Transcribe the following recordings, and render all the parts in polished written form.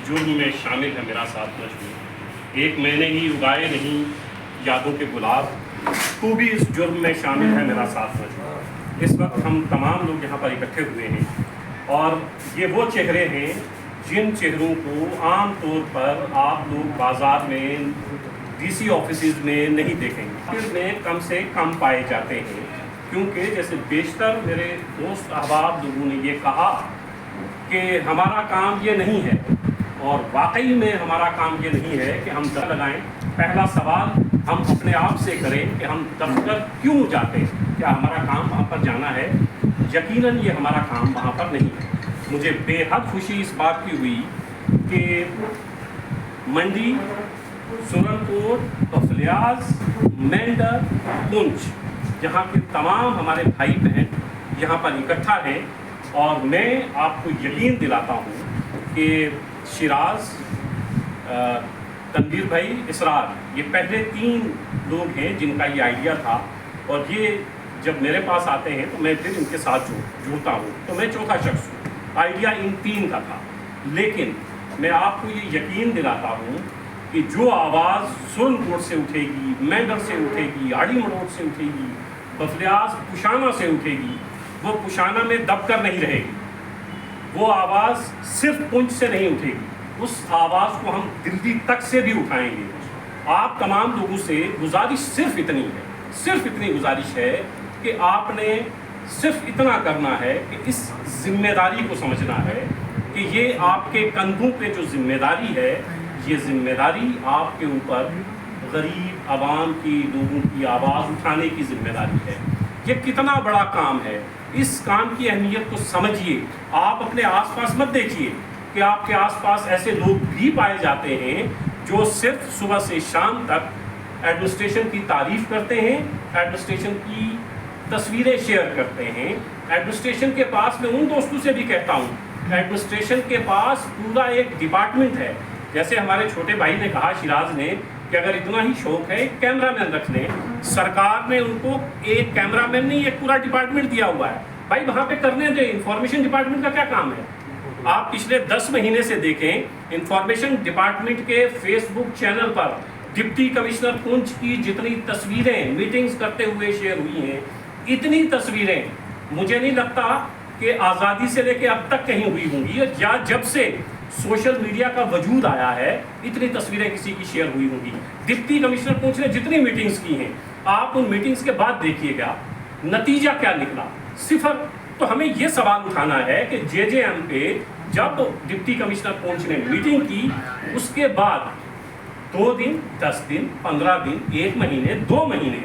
جرم میں شامل ہے میرا ساتھ نہ چھوڑ، ایک میں نے ہی اگائے نہیں یادوں کے گلاب، تو بھی اس جرم میں شامل ہے میرا ساتھ نہ چھوڑ۔ اس وقت ہم تمام لوگ یہاں پر اکٹھے ہوئے ہیں اور یہ وہ چہرے ہیں جن چہروں کو عام طور پر آپ لوگ بازار میں ڈی سی آفیسز میں نہیں دیکھیں گے، پھر میں کم سے کم پائے جاتے ہیں، کیونکہ جیسے بیشتر میرے دوست احباب لوگوں نے یہ کہا کہ ہمارا کام یہ نہیں ہے، اور واقعی میں ہمارا کام یہ نہیں ہے کہ ہم در لگائیں۔ پہلا سوال ہم اپنے آپ سے کریں کہ ہم دفتر کیوں جاتے ہیں، کیا ہمارا کام وہاں پر جانا ہے؟ یقیناً یہ ہمارا کام وہاں پر نہیں ہے۔ مجھے بے حد خوشی اس بات کی ہوئی کہ منڈی، سورنپور، بفلیاز، مینڈر، پونچھ، جہاں کے تمام ہمارے بھائی بہن یہاں پر اکٹھا ہیں، اور میں آپ کو یقین دلاتا ہوں کہ شیراز، تنویر بھائی، اسرار، یہ پہلے 3 لوگ ہیں جن کا یہ آئیڈیا تھا، اور یہ جب میرے پاس آتے ہیں تو میں پھر ان کے ساتھ جڑتا ہوں، تو میں چوتھا شخص ہوں۔ آئیڈیا ان 3 کا تھا، لیکن میں آپ کو یہ یقین دلاتا ہوں کہ جو آواز سورنپور سے اٹھے گی، مینڈر سے اٹھے گی، آڑی مڑوڑ سے اٹھے گی، بفلیاز پشانہ سے اٹھے گی، وہ پشانہ میں دب کر نہیں رہے گی، وہ آواز صرف پونچھ سے نہیں اٹھے گی، اس آواز کو ہم دلی تک سے بھی اٹھائیں گے۔ آپ تمام لوگوں سے گزارش صرف اتنی ہے، صرف اتنی گزارش ہے کہ آپ نے صرف اتنا کرنا ہے کہ اس ذمہ داری کو سمجھنا ہے کہ یہ آپ کے کندھوں پہ جو ذمہ داری ہے، یہ ذمہ داری آپ کے اوپر غریب عوام کی، لوگوں کی آواز اٹھانے کی ذمہ داری ہے۔ یہ کتنا بڑا کام ہے، اس کام کی اہمیت کو سمجھیے۔ آپ اپنے آس پاس مت دیکھیے کہ آپ کے آس پاس ایسے لوگ بھی پائے جاتے ہیں جو صرف صبح سے شام تک ایڈمنسٹریشن کی تعریف کرتے ہیں، ایڈمنسٹریشن کی تصویریں شیئر کرتے ہیں۔ ایڈمنسٹریشن کے پاس، میں ان دوستوں سے بھی کہتا ہوں، ایڈمنسٹریشن کے پاس پورا ایک ڈپارٹمنٹ ہے۔ جیسے ہمارے چھوٹے بھائی نے کہا، شیراز نے، کہ اگر اتنا ہی شوق ہے ایک کیمرہ مین رکھ لیں۔ سرکار نے ان کو ایک کیمرہ مین نہیں، ایک پورا ڈپارٹمنٹ دیا ہوا ہے۔ بھائی وہاں پہ کرنے دیں، انفارمیشن ڈپارٹمنٹ کا کیا کام ہے؟ آپ پچھلے 10 مہینے سے دیکھیں، انفارمیشن ڈپارٹمنٹ کے فیس بک چینل پر ڈپٹی کمشنر پونچھ کی جتنی تصویریں میٹنگز کرتے ہوئے شیئر ہوئی ہیں، اتنی تصویریں مجھے نہیں لگتا کہ آزادی سے لے کے اب تک کہیں ہوئی ہوں گی، یا جب سے سوشل میڈیا کا وجود آیا ہے اتنی تصویریں کسی کی شیئر ہوئی ہوں گی۔ ڈپٹی کمشنر پونچھ نے جتنی میٹنگز کی ہیں، آپ ان میٹنگز کے بعد دیکھیے گا نتیجہ کیا نکلا، 0۔ تو ہمیں یہ سوال اٹھانا ہے کہ JJM پہ جب ڈپٹی کمشنر پونچھ نے میٹنگ کی، اس کے بعد 2 دن، 10 دن، 15 دن، 1 مہینے، 2 مہینے،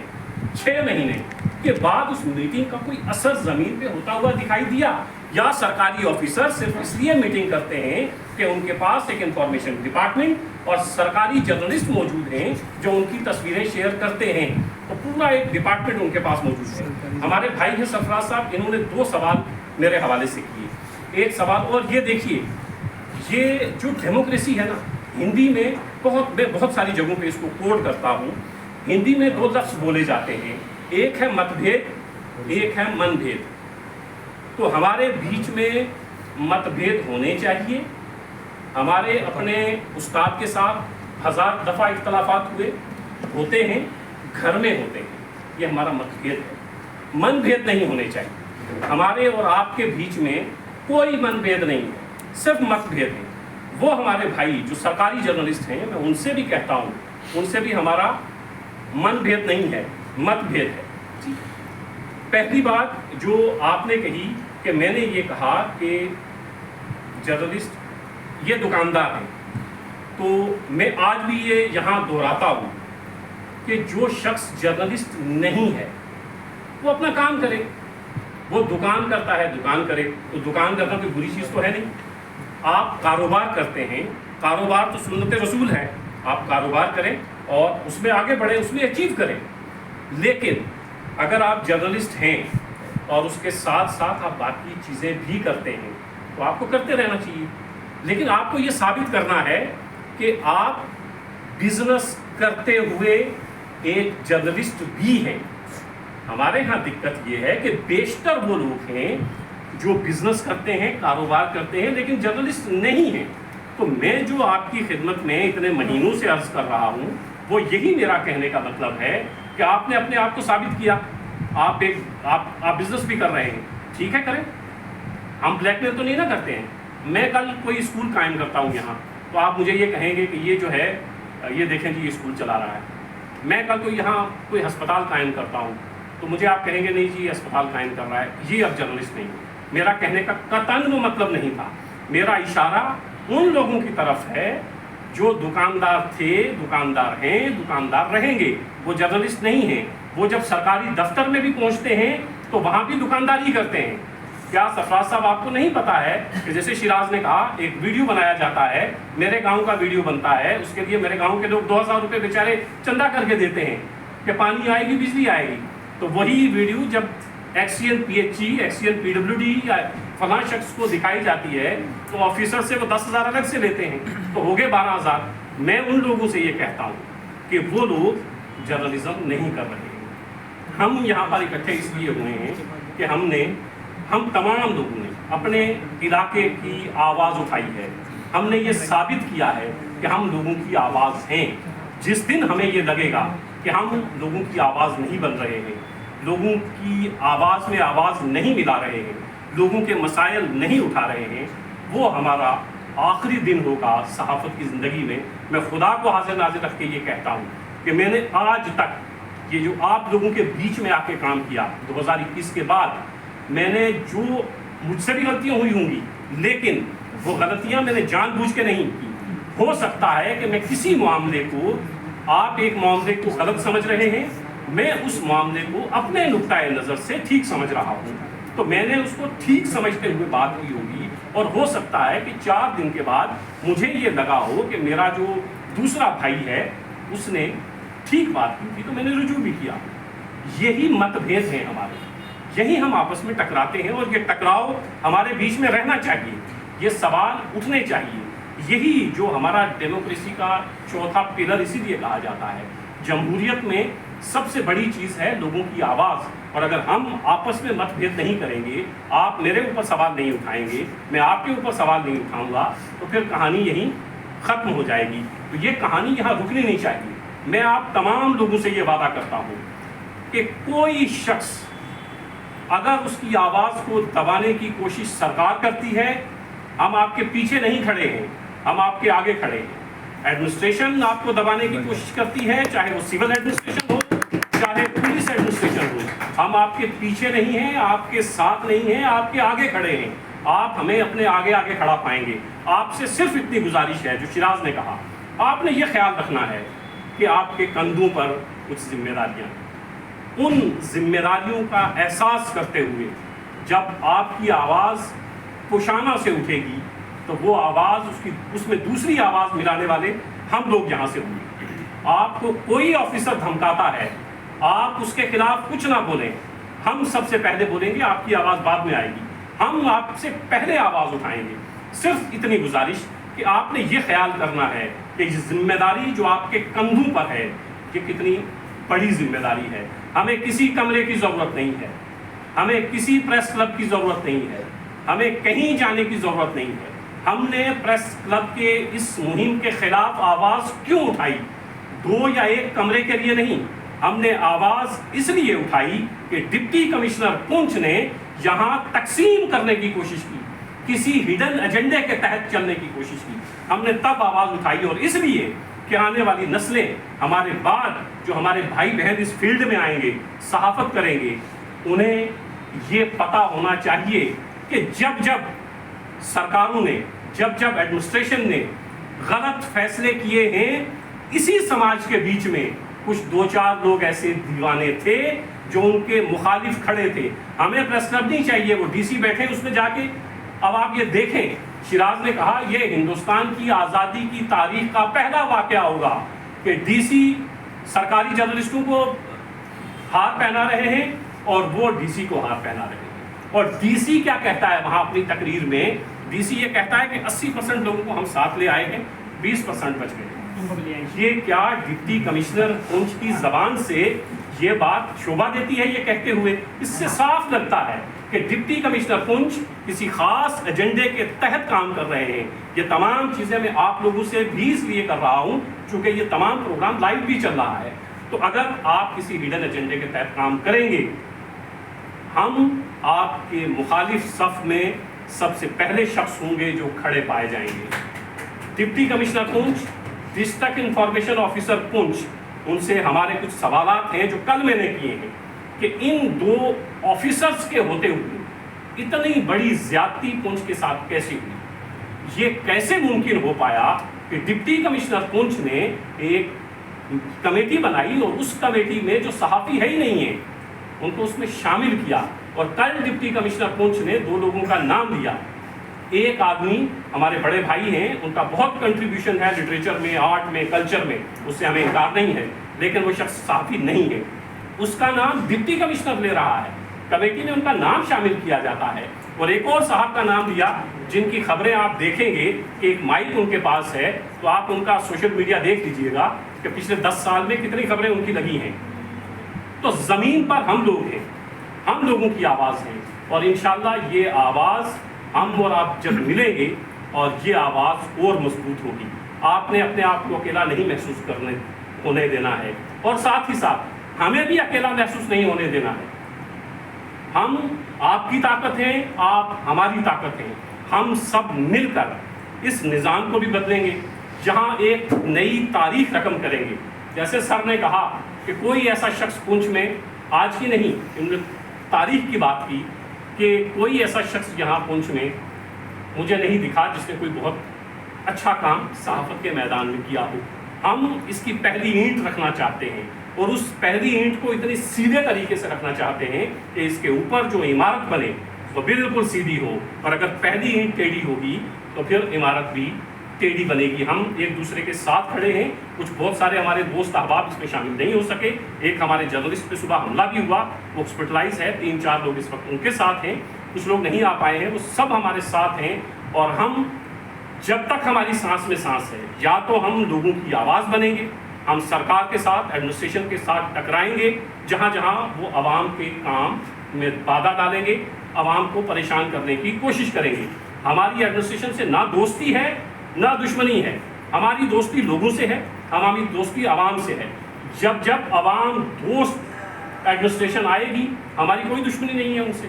6 مہینے کے بعد اس میٹنگ کا کوئی اثر زمین پہ ہوتا ہوا دکھائی دیا؟ یا سرکاری آفیسر صرف اس لیے میٹنگ کرتے ہیں کہ ان کے پاس ایک انفارمیشن ڈپارٹمنٹ اور سرکاری جرنلسٹ موجود ہیں جو ان کی تصویریں شیئر کرتے ہیں، تو پورا ایک ڈپارٹمنٹ ان کے پاس موجود ہے۔ ہمارے بھائی ہیں سرفراز صاحب، انہوں نے 2 سوال میرے حوالے سے کیے۔ ایک سوال اور یہ دیکھیے، یہ جو ڈیموکریسی ہے نا، ہندی میں میں بہت ساری جگہوں پہ اس کو کوٹ کرتا ہوں، ہندی میں 2 لفظ بولے جاتے ہیں، ایک ہے مت بھید، ایک ہے من بھید۔ تو ہمارے بیچ میں مت بھید ہونے چاہیے۔ ہمارے اپنے استاد کے ساتھ 1000 دفعہ اختلافات ہوتے ہیں، گھر میں ہوتے ہیں، یہ ہمارا مت بھید ہے۔ من بھید نہیں ہونے چاہیے۔ ہمارے اور آپ کے بیچ میں کوئی من بھید نہیں ہے، صرف مت بھید ہے۔ وہ ہمارے بھائی جو سرکاری جرنلسٹ ہیں، میں ان سے بھی کہتا ہوں، ان سے بھی ہمارا من بھید نہیں ہے، مت بھید ہے۔ پہلی بات جو آپ نے کہی کہ میں نے یہ کہا کہ جرنلسٹ یہ دکاندار ہیں، تو میں آج بھی یہ یہاں دہراتا ہوں کہ جو شخص جرنلسٹ نہیں ہے وہ اپنا کام کرے، وہ دکان کرتا ہے دکان کرے، تو دکان کرنا کوئی بری چیز تو ہے نہیں۔ آپ کاروبار کرتے ہیں، کاروبار تو سنت رسول ہے، آپ کاروبار کریں اور اس میں آگے بڑھیں، اس میں اچیو کریں۔ لیکن اگر آپ جرنلسٹ ہیں اور اس کے ساتھ ساتھ آپ باقی چیزیں بھی کرتے ہیں تو آپ کو کرتے رہنا چاہیے، لیکن آپ کو یہ ثابت کرنا ہے کہ آپ بزنس کرتے ہوئے ایک جرنلسٹ بھی ہیں۔ ہمارے ہاں دقت یہ ہے کہ بیشتر وہ لوگ ہیں جو بزنس کرتے ہیں، کاروبار کرتے ہیں، لیکن جرنلسٹ نہیں ہیں۔ تو میں جو آپ کی خدمت میں اتنے مہینوں سے عرض کر رہا ہوں وہ یہی میرا کہنے کا مطلب ہے کہ آپ نے اپنے آپ کو ثابت کیا، آپ بزنس بھی کر رہے ہیں، ٹھیک ہے کریں، ہم بلیک میل تو نہیں نہ کرتے ہیں۔ میں کل کوئی اسکول قائم کرتا ہوں یہاں تو آپ مجھے یہ کہیں گے کہ یہ جو ہے یہ دیکھیں جی یہ اسکول چلا رہا ہے۔ میں کل کوئی یہاں کوئی ہسپتال قائم کرتا ہوں تو مجھے آپ کہیں گے نہیں جی یہ ہسپتال قائم کر رہا ہے، یہ اب جرنلسٹ نہیں ہے۔ میرا کہنے کا قطعاً وہ مطلب نہیں تھا، میرا اشارہ ان لوگوں کی طرف ہے جو دکاندار تھے، دکاندار ہیں، دکاندار رہیں گے، وہ جرنلسٹ نہیں ہیں۔ وہ جب سرکاری دفتر میں بھی پہنچتے ہیں تو وہاں بھی دکانداری کرتے ہیں۔ کیا سرفراز صاحب آپ کو نہیں پتا ہے کہ جیسے شیراز نے کہا ایک ویڈیو بنایا جاتا ہے، میرے گاؤں کا ویڈیو بنتا ہے، اس کے لیے میرے گاؤں کے لوگ 2000 روپے بیچارے چندہ کر کے دیتے ہیں کہ پانی آئے گی بجلی آئے گی، تو وہی ویڈیو جب XEN P H E, XEN P W D یا فلاں شخص کو دکھائی جاتی ہے تو آفیسر سے وہ 10,000 الگ سے لیتے ہیں، تو ہو گئے 12,000۔ میں ان لوگوں سے یہ کہتا ہوں کہ وہ لوگ جرنلزم نہیں کر رہے ہیں۔ ہم یہاں پر اکٹھے اس لیے ہوئے ہیں کہ ہم تمام لوگوں نے اپنے علاقے کی آواز اٹھائی ہے، ہم نے یہ ثابت کیا ہے کہ ہم لوگوں کی آواز ہیں۔ جس دن ہمیں یہ لگے گا کہ ہم لوگوں کی آواز نہیں بن رہے ہیں، لوگوں کی آواز میں آواز نہیں ملا رہے ہیں، لوگوں کے مسائل نہیں اٹھا رہے ہیں، وہ ہمارا آخری دن ہوگا صحافت کی زندگی میں۔ میں خدا کو حاضر ناظر رکھ کے یہ کہتا ہوں کہ میں نے آج تک یہ جو آپ لوگوں کے بیچ میں آ کے کام کیا 2021 کے بعد، میں نے جو مجھ سے بھی غلطیاں ہوئی ہوں گی لیکن وہ غلطیاں میں نے جان بوجھ کے نہیں کی۔ ہو سکتا ہے کہ میں کسی معاملے کو، آپ ایک معاملے کو غلط سمجھ رہے ہیں، میں اس معاملے کو اپنے نقطۂ نظر سے ٹھیک سمجھ رہا ہوں، تو میں نے اس کو ٹھیک سمجھتے ہوئے بات کی ہوگی، اور ہو سکتا ہے کہ 4 دن کے بعد مجھے یہ لگا ہو کہ میرا جو دوسرا بھائی ہے اس نے ٹھیک بات کی تھی تو میں نے رجوع بھی کیا۔ یہی مت بھید ہیں ہمارے، یہی ہم آپس میں ٹکراتے ہیں، اور یہ ٹکراؤ ہمارے بیچ میں رہنا چاہیے، یہ سوال اٹھنے چاہیے۔ یہی جو ہمارا ڈیموکریسی کا چوتھا پلر اسی لیے کہا جاتا ہے۔ جمہوریت میں سب سے بڑی چیز ہے لوگوں کی آواز، اور اگر ہم آپس میں مت بھید نہیں کریں گے، آپ میرے اوپر سوال نہیں اٹھائیں گے، میں آپ کے اوپر سوال نہیں اٹھاؤں گا، تو پھر کہانی یہیں ختم ہو جائے گی۔ تو یہ کہانی یہاں رکنی نہیں چاہیے۔ میں آپ تمام لوگوں سے یہ وعدہ کرتا ہوں کہ کوئی شخص اگر اس کی آواز کو دبانے کی کوشش سرکار کرتی ہے، ہم آپ کے پیچھے نہیں کھڑے ہیں، ہم آپ کے آگے کھڑے ہیں۔ ایڈمنسٹریشن آپ کو دبانے کی کوشش کرتی ہے، چاہے وہ سول ایڈمنسٹریشن ہو چاہے پولیس ایڈمنسٹریشن ہو، ہم آپ کے پیچھے نہیں ہیں، آپ کے ساتھ نہیں ہیں، آپ کے آگے کھڑے ہیں۔ آپ ہمیں اپنے آگے آگے کھڑا پائیں گے۔ آپ سے صرف اتنی گزارش ہے جو شیراز نے کہا، آپ نے یہ خیال رکھنا ہے کہ آپ کے کندھوں پر کچھ ذمہ داریاں ہیں۔ ان ذمہ داریوں کا احساس کرتے ہوئے جب آپ کی آواز پشانہ سے اٹھے گی تو وہ آواز اس میں دوسری آواز ملانے والے ہم لوگ یہاں سے ہوں گے۔ آپ کو کوئی آفیسر دھمکاتا ہے، آپ اس کے خلاف کچھ نہ بولیں، ہم سب سے پہلے بولیں گے، آپ کی آواز بعد میں آئے گی، ہم آپ سے پہلے آواز اٹھائیں گے۔ صرف اتنی گزارش کہ آپ نے یہ خیال کرنا ہے کہ یہ ذمہ داری جو آپ کے کندھوں پر ہے یہ کتنی بڑی ذمہ داری ہے۔ ہمیں کسی کمرے کی ضرورت نہیں ہے، ہمیں کسی پریس کلب کی ضرورت نہیں ہے، ہمیں کہیں جانے کی ضرورت نہیں ہے۔ ہم نے پریس کلب کے اس مہم کے خلاف آواز کیوں اٹھائی؟ 2 یا 1 کمرے کے لیے نہیں، ہم نے آواز اس لیے اٹھائی کہ ڈپٹی کمشنر پونچھ نے یہاں تقسیم کرنے کی کوشش کی، کسی ہڈن ایجنڈے کے تحت چلنے کی کوشش کی۔ ہم نے تب آواز اٹھائی، اور اس لیے کہ آنے والی نسلیں ہمارے بعد جو ہمارے بھائی بہن اس فیلڈ میں آئیں گے، صحافت کریں گے، انہیں یہ پتہ ہونا چاہیے کہ جب سرکاروں نے، جب ایڈمنسٹریشن نے غلط فیصلے کیے ہیں، اسی سماج کے بیچ میں کچھ 2-4 لوگ ایسے دیوانے تھے جو ان کے مخالف کھڑے تھے۔ ہمیں پریس کلب نہیں چاہیے، وہ ڈی سی بیٹھے اس میں جا کے۔ اب آپ یہ دیکھیں، شیراز نے کہا یہ ہندوستان کی آزادی کی تاریخ کا پہلا واقعہ ہوگا کہ ڈی سی سرکاری جرنلسٹوں کو ہار پہنا رہے ہیں اور وہ ڈی سی کو ہار پہنا رہے ہیں۔ اور ڈی سی کیا کہتا ہے وہاں اپنی تقریر میں؟ ڈی سی یہ کہتا ہے کہ 80% لوگوں کو ہم ساتھ لے آئے ہیں، 20% بچ گئے۔ یہ کیا ڈپٹی کمشنر پونچھ کی زبان سے یہ بات شوبھا دیتی ہے یہ کہتے ہوئے؟ اس سے صاف لگتا ہے کہ کہ ڈپٹی کمشنر پونچھ کسی خاص ایجنڈے کے تحت کام کر رہے ہیں. یہ تمام چیزیں میں آپ لوگوں سے بھی اس لیے کر رہا ہوں چونکہ یہ تمام پروگرام لائیو بھی چل رہا ہے. تو اگر آپ کسی ہڈن ایجنڈے کے تحت کام کریں گے، ہم آپ کے مخالف صف میں سب سے پہلے شخص ہوں گے جو کھڑے پائے جائیں گے. ڈپٹی کمشنر پونچھ، ڈسٹرکٹ انفارمیشن آفیسر پونچھ، ان سے ہمارے کچھ سوالات ہیں جو کل میں نے کیے ہیں کہ ان دو آفیسرز کے ہوتے ہوئے اتنی بڑی زیادتی پونچھ کے ساتھ کیسے ہوئی. یہ کیسے ممکن ہو پایا کہ ڈپٹی کمشنر پونچھ نے ایک کمیٹی بنائی اور اس کمیٹی میں جو صحافی ہے ہی نہیں ہیں ان کو اس میں شامل کیا. اور کل ڈپٹی کمشنر پونچھ نے دو لوگوں کا نام لیا. ایک آدمی ہمارے بڑے بھائی ہیں، ان کا بہت کنٹریبیوشن ہے لٹریچر میں، آرٹ میں، کلچر میں، اس سے ہمیں انکار نہیں ہے، لیکن وہ شخص صحافی نہیں ہے. اس کا نام ڈپٹی کمشنر لے رہا ہے، کمیٹی میں ان کا نام شامل کیا جاتا ہے. اور ایک اور صاحب کا نام لیا جن کی خبریں آپ دیکھیں گے کہ ایک مائک ان کے پاس ہے، تو آپ ان کا سوشل میڈیا دیکھ لیجئے گا کہ پچھلے 10 سال میں کتنی خبریں ان کی لگی ہیں. تو زمین پر ہم لوگ ہیں، ہم لوگوں کی آواز ہے، اور انشاءاللہ یہ آواز ہم اور آپ جب ملیں گے اور یہ آواز اور مضبوط ہوگی. آپ نے اپنے آپ کو اکیلا نہیں محسوس ہونے دینا ہے، اور ساتھ ہی ساتھ ہمیں بھی اکیلا محسوس نہیں ہونے دینا ہے. ہم آپ کی طاقت ہیں، آپ ہماری طاقت ہیں. ہم سب مل کر اس نظام کو بھی بدلیں گے، جہاں ایک نئی تاریخ رقم کریں گے. جیسے سر نے کہا کہ کوئی ایسا شخص پونچھ میں آج کی نہیں، انہوں نے تاریخ کی بات کی کہ کوئی ایسا شخص یہاں پونچھ میں مجھے نہیں دکھا جس نے کوئی بہت اچھا کام صحافت کے میدان میں کیا ہو. ہم اس کی پہلی اینٹ رکھنا چاہتے ہیں، اور اس پہلی اینٹ کو اتنی سیدھے طریقے سے رکھنا چاہتے ہیں کہ اس کے اوپر جو عمارت بنے وہ بالکل سیدھی ہو. اور اگر پہلی اینٹ ٹیڑھی ہوگی تو پھر عمارت بھی ٹیڑھی بنے گی. ہم ایک دوسرے کے ساتھ کھڑے ہیں. کچھ بہت سارے ہمارے دوست احباب اس میں شامل نہیں ہو سکے. ایک ہمارے جرنلسٹ پہ صبح حملہ بھی ہوا، وہ ہاسپٹلائز ہے، 3-4 لوگ اس وقت ان کے ساتھ ہیں. کچھ لوگ نہیں آ پائے ہیں، وہ سب ہمارے ساتھ ہیں. اور ہم جب تک ہماری سانس میں سانس ہے، یا تو ہم لوگوں کی آواز بنیں گے، ہم سرکار کے ساتھ، ایڈمنسٹریشن کے ساتھ ٹکرائیں گے جہاں جہاں وہ عوام کے کام میں بادھا ڈالیں گے، عوام کو پریشان کرنے کی کوشش کریں گے. ہماری ایڈمنسٹریشن سے نہ دوستی ہے نہ دشمنی ہے. ہماری دوستی لوگوں سے ہے، ہماری دوستی عوام سے ہے. جب جب عوام دوست ایڈمنسٹریشن آئے گی، ہماری کوئی دشمنی نہیں ہے ان سے.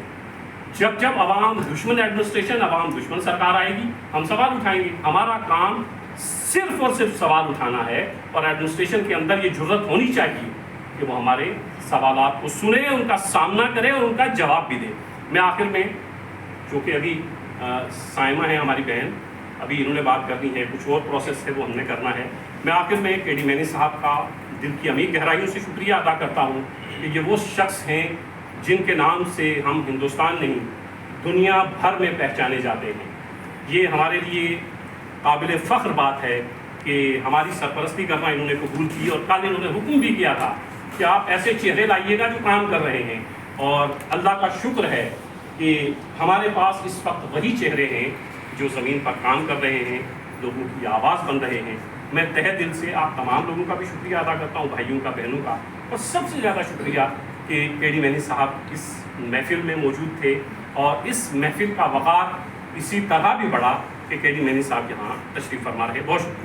جب جب عوام دشمن ایڈمنسٹریشن، عوام دشمن سرکار آئے گی، ہم سوال اٹھائیں گے. ہمارا کام صرف اور صرف سوال اٹھانا ہے، اور ایڈمنسٹریشن کے اندر یہ جرت ہونی چاہیے کہ وہ ہمارے سوالات کو سنے، ان کا سامنا کرے اور ان کا جواب بھی دے. میں آخر میں، چونکہ ابھی سائمہ ہے ہماری بہن، ابھی انہوں نے بات کرنی ہے، کچھ اور پروسیس ہے وہ ہم نے کرنا ہے. میں آخر میں کے ڈی مینی صاحب کا دل کی عمیق گہرائیوں سے شکریہ ادا کرتا ہوں کہ یہ وہ شخص ہیں جن کے نام سے ہم ہندوستان نہیں دنیا بھر میں پہچانے جاتے ہیں. یہ ہمارے لیے قابل فخر بات ہے کہ ہماری سرپرستی کرنا انہوں نے قبول کی، اور کل انہوں نے حکم بھی کیا تھا کہ آپ ایسے چہرے لائیے گا جو کام کر رہے ہیں. اور اللہ کا شکر ہے کہ ہمارے پاس اس وقت وہی چہرے ہیں جو زمین پر کام کر رہے ہیں، لوگوں کی آواز بن رہے ہیں. میں تہہ دل سے آپ تمام لوگوں کا بھی شکریہ ادا کرتا ہوں، بھائیوں کا، بہنوں کا، اور سب سے زیادہ شکریہ کہ کے ڈی مینی صاحب اس محفل میں موجود تھے. اور اس محفل کا وقار اسی طرح بھی بڑھا کہ کے ڈی مینی صاحب یہاں تشریف فرما رہے. بہت شکریہ.